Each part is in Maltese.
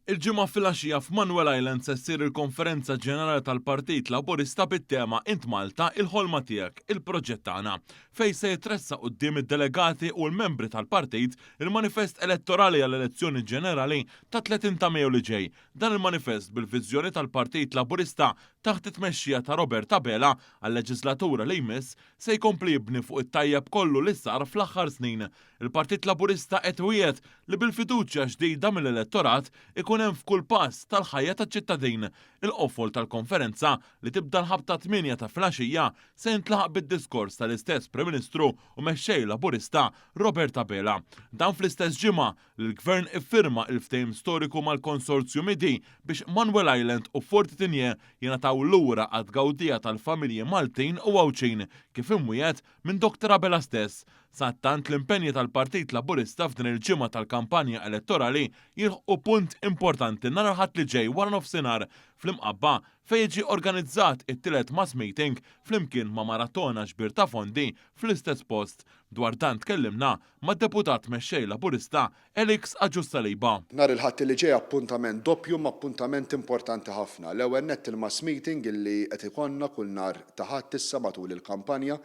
Il-ġimgħa filgħaxija f'Manuel Island se ssir il-Konferenza Ġenerali tal-Partit Laburista bit-tema Int Malta il-ħolma tiegħek, il-proġett tagħna, fejn se jitressa quddiem id-delegati u l-membri tal-partit il-manifest elettorali għall-elezzjoni ġenerali ta' 30 ta' Mejju li ġej. Dan il-manifest bil-viżjoni tal-Partit Laburista taħt it-tmexxija ta' Robert Abela għal-leġislatura li jmiss se jkompli jibni fuq it-tajjeb kollu li sar fl-aħħar snin. Il-Partit Laburista qed wiegħed li bil-fiduċja ġdida mill-elettorat ikun hemm f'kull pass tal-ħajja taċ-ċittadin. Il-qofol tal-konferenza li tibda l-ħabta 8 ta' filgħaxija se jintlaħaq bid-diskors tal-istess Prim Ministru u mexxej Laburista Robert Abela. Dan fl-istess ġimgħa li l-Gvern iffirma il-ftehim storiku mal-Konsorzju Midi biex Manuel Island u Fortitinje jingħataw lura għad-gawdija tal-familji Maltin u Għawċin kif imwiegħed minn Dr. Abela stess. Sattant l-impenji tal-Partit Laburista f'din il-ġimgħa tal-kampanja elettorali jilħqu punt importanti nhar il-Ħadd li ġej wara nofsinhar fl-Imqabba fejn jiġi organizzat it-tielet mass meeting flimkien ma' maratona ġbir ta' fondi fl-istess post. Dwar dan tkellimna mad-deputat mexxej Laburista Elix Aġussalejba. Nhar il-Ħadd li ġej appuntament doppju ma' appuntament importanti ħafna. L-ewwel nett il-mass meeting illi qed ikollna kull nhar ta' Ħadd issa matul il-kampanja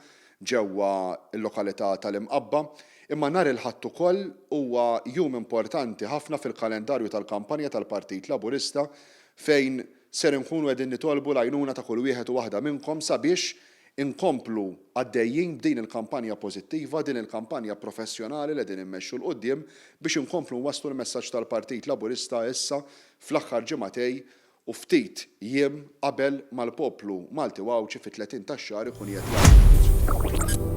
ġewwa l-lokalità tal-Imqabba, imma nhar il-Ħadd ukoll huwa jum importanti ħafna fil-kalendarju tal-kampanja tal-Partit Laburista fejn ser inkunu qegħdin nitolbu l-għajnuna ta' kull wieħed u waħda minnkom sabiex inkomplu għaddejjin b'din il-kampanja pożittiva, din il-kampanja professjonali li qegħdin immexxu l qudiem biex inkomplu nwasslu l-messaġġ tal-Partit Laburista issa fl-aħħar ġimagħtej u ftit jiem qabel mal-poplu Malti Għawċi fit-30 tax-xahar ikun qed